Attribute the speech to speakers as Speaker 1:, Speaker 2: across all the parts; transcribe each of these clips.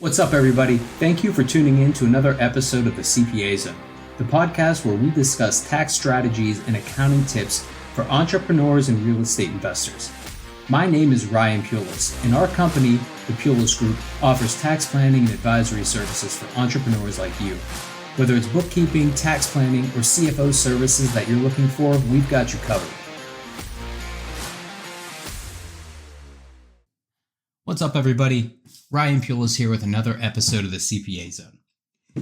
Speaker 1: What's up, everybody? Thank you for tuning in to another episode of the CPA Zone, the podcast where we discuss tax strategies and accounting tips for entrepreneurs and real estate investors. My name is Ryan Pulis, and our company, the Pulis Group, offers tax planning and advisory services for entrepreneurs like you. Whether it's bookkeeping, tax planning, or CFO services that you're looking for, we've got you covered. What's up, everybody? Ryan Pulis here with another episode of the CPA Zone.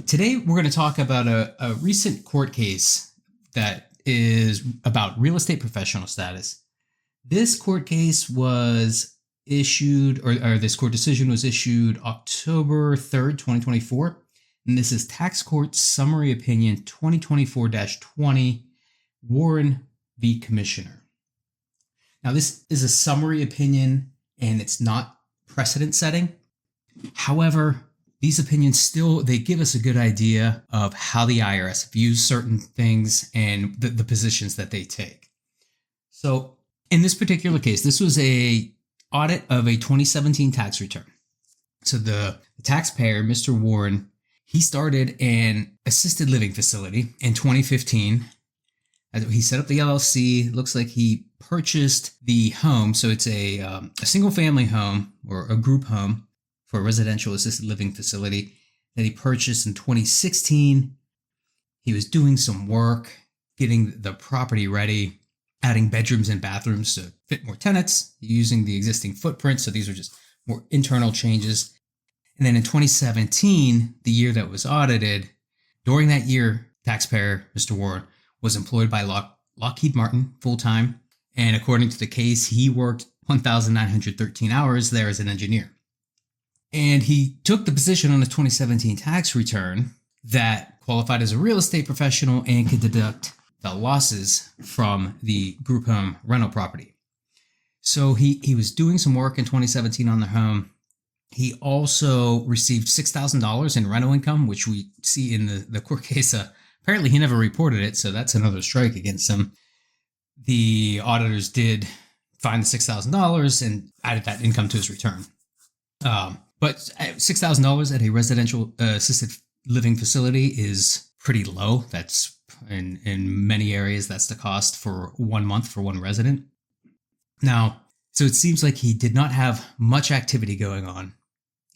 Speaker 1: Today, we're going to talk about a recent court case that is about real estate professional status. This court case was issued, or this court decision was issued October 3rd, 2024. And this is Tax Court Summary Opinion 2024-20, Warren v. Commissioner. Now, this is a summary opinion, and it's not precedent setting. However, these opinions they give us a good idea of how the IRS views certain things and the positions that they take. So in this particular case, this was a audit of a 2017 tax return. So the taxpayer, Mr. Warren, he started an assisted living facility in 2015. He set up the LLC. Looks like he purchased the home. So it's a single family home or a group home for a residential assisted living facility that he purchased in 2016. He was doing some work, getting the property ready, adding bedrooms and bathrooms to fit more tenants, using the existing footprint. So these are just more internal changes. And then in 2017, the year that was audited, during that year, taxpayer, Mr. Warren, was employed by Lockheed Martin full-time. And according to the case, he worked 1,913 hours there as an engineer. And he took the position on the 2017 tax return that qualified as a real estate professional and could deduct the losses from the group home rental property. So he was doing some work in 2017 on the home. He also received $6,000 in rental income, which we see in the court case. Apparently, he never reported it, so that's another strike against him. The auditors did find the $6,000 and added that income to his return. But $6,000 at a residential assisted living facility is pretty low. That's in many areas, that's the cost for 1 month for one resident. Now, so it seems like he did not have much activity going on.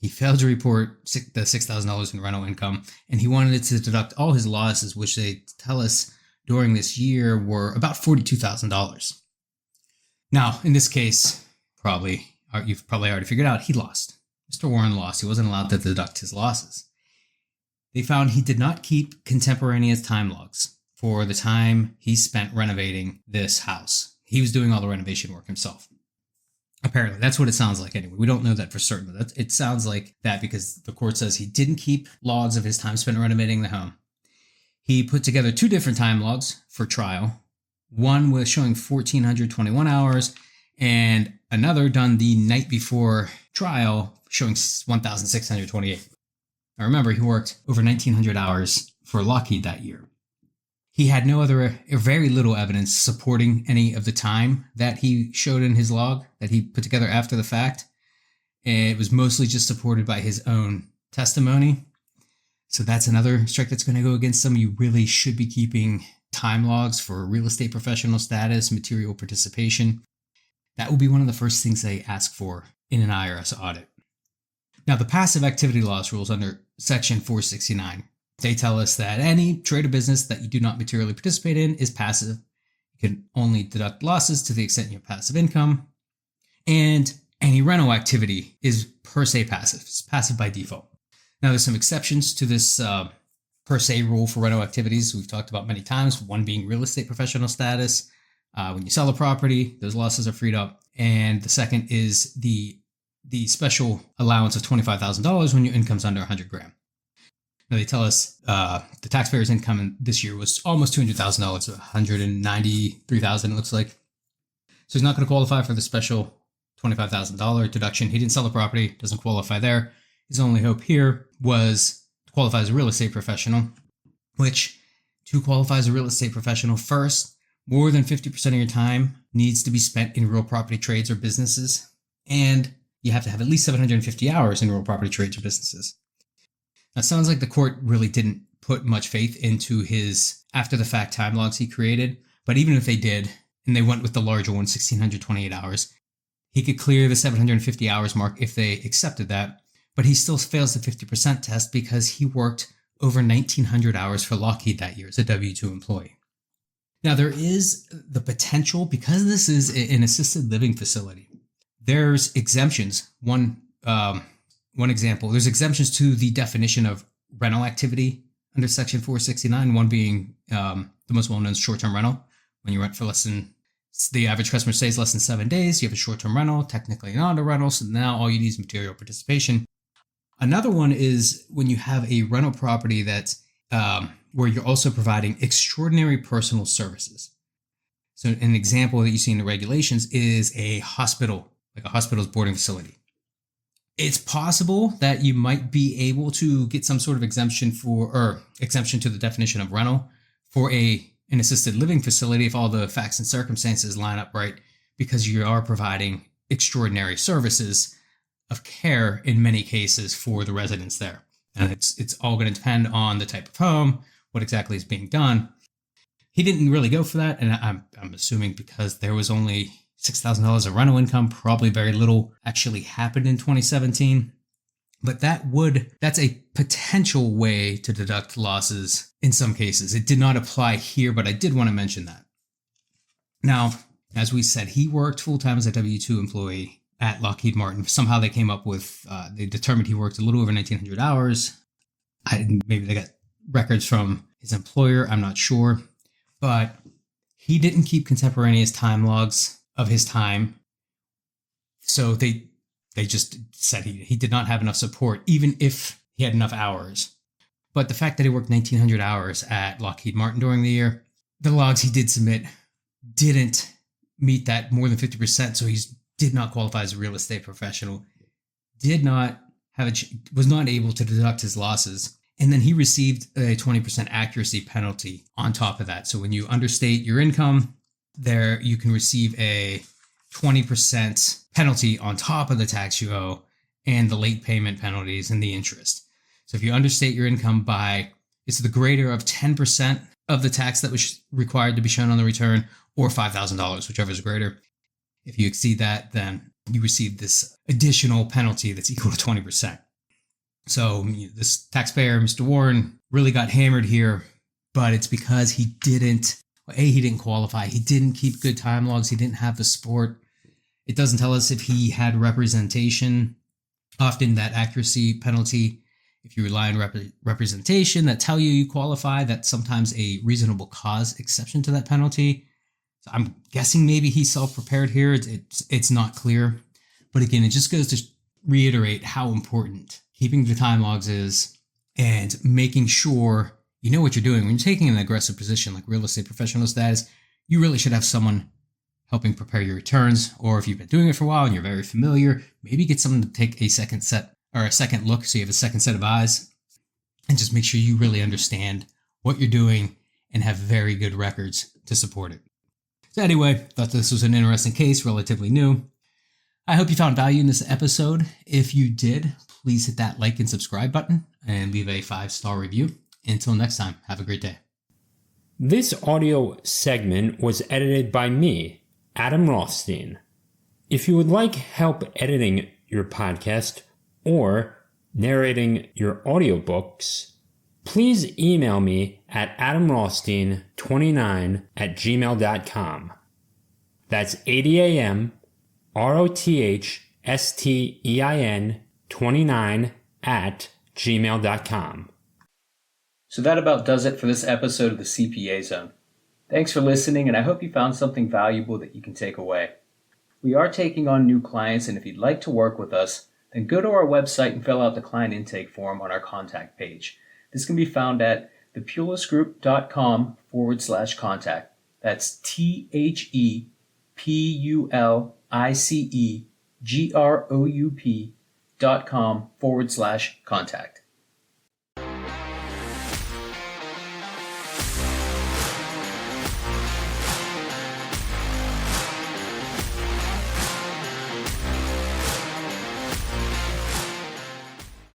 Speaker 1: He failed to report the $6,000 in rental income, and he wanted to deduct all his losses, which they tell us during this year were about $42,000. Now, in this case, you've probably already figured out he lost. Mr. Warren lost. He wasn't allowed to deduct his losses. They found he did not keep contemporaneous time logs for the time he spent renovating this house. He was doing all the renovation work himself. Apparently, that's what it sounds like anyway. We don't know that for certain. It sounds like that because the court says he didn't keep logs of his time spent renovating the home. He put together two different time logs for trial. One was showing 1,421 hours and another done the night before trial showing 1,628. Now remember, he worked over 1,900 hours for Lockheed that year. He had very little evidence supporting any of the time that he showed in his log that he put together after the fact. It was mostly just supported by his own testimony. So that's another strike that's going to go against him. You really should be keeping time logs for real estate professional status, material participation. That will be one of the first things they ask for in an IRS audit. Now, the passive activity loss rules under Section 469, they tell us that any trade or business that you do not materially participate in is passive. You can only deduct losses to the extent you have passive income. And any rental activity is per se passive. It's passive by default. Now, there's some exceptions to this per se rule for rental activities we've talked about many times, one being real estate professional status. When you sell a property, those losses are freed up. And the second is the special allowance of $25,000 when your income's under 100 grand. Now, they tell us the taxpayer's income this year was almost $200,000, $193,000 it looks like. So he's not going to qualify for the special $25,000 deduction. He didn't sell the property, doesn't qualify there. His only hope here was to qualify as a real estate professional, which to qualify as a real estate professional, first, more than 50% of your time needs to be spent in real property trades or businesses. And you have to have at least 750 hours in real property trades or businesses. Now, it sounds like the court really didn't put much faith into his after-the-fact time logs he created, but even if they did, and they went with the larger one, 1,628 hours, he could clear the 750 hours mark if they accepted that, but he still fails the 50% test because he worked over 1,900 hours for Lockheed that year as a W-2 employee. Now, there is the potential, because this is an assisted living facility, there's exemptions. One example, there's exemptions to the definition of rental activity under Section 469, one being the most well-known short-term rental. When you rent for the average customer stays less than 7 days, you have a short-term rental, technically not a rental, so now all you need is material participation. Another one is when you have a rental property that's where you're also providing extraordinary personal services. So an example that you see in the regulations is a hospital, like a hospital's boarding facility. It's possible that you might be able to get some sort of exemption to the definition of rental for an assisted living facility if all the facts and circumstances line up right, because you are providing extraordinary services of care in many cases for the residents there. And it's all going to depend on the type of home, what exactly is being done. He didn't really go for that, and I'm assuming because there was only $6,000 of rental income, probably very little actually happened in 2017. But that's a potential way to deduct losses in some cases. It did not apply here, but I did want to mention that. Now, as we said, he worked full-time as a W-2 employee at Lockheed Martin. Somehow they came up with, they determined he worked a little over 1,900 hours. Maybe they got records from his employer, I'm not sure. But he didn't keep contemporaneous time logs of his time. So they just said he did not have enough support, even if he had enough hours. But the fact that he worked 1,900 hours at Lockheed Martin during the year, the logs he did submit didn't meet that more than 50%. So he did not qualify as a real estate professional, was not able to deduct his losses. And then he received a 20% accuracy penalty on top of that. So when you understate your income, there you can receive a 20% penalty on top of the tax you owe and the late payment penalties and the interest. So if you understate your income it's the greater of 10% of the tax that was required to be shown on the return, or $5,000, whichever is greater. If you exceed that, then you receive this additional penalty that's equal to 20%. So this taxpayer, Mr. Warren, really got hammered here, but it's because he didn't qualify. He didn't keep good time logs. He didn't have the support. It doesn't tell us if he had representation. Often that accuracy penalty, if you rely on representation that tell you qualify, that's sometimes a reasonable cause exception to that penalty. So I'm guessing maybe he self-prepared here. It's not clear. But again, it just goes to reiterate how important keeping the time logs is and making sure you know what you're doing. When you're taking an aggressive position like real estate professional status, you really should have someone helping prepare your returns. Or if you've been doing it for a while and you're very familiar, maybe get someone to take a second look so you have a second set of eyes, and just make sure you really understand what you're doing and have very good records to support it. So anyway, thought this was an interesting case, relatively new. I hope you found value in this episode. If you did, please hit that like and subscribe button and leave a 5-star review. Until next time, have a great day.
Speaker 2: This audio segment was edited by me, Adam Rothstein. If you would like help editing your podcast or narrating your audiobooks, please email me at adamrothstein29@gmail.com. That's ADAMROTHSTEIN29@gmail.com.
Speaker 1: So that about does it for this episode of the CPA Zone. Thanks for listening, and I hope you found something valuable that you can take away. We are taking on new clients, and if you'd like to work with us, then go to our website and fill out the client intake form on our contact page. This can be found at thepulisgroup.com/contact. That's THEPULICEGROUP.com/contact.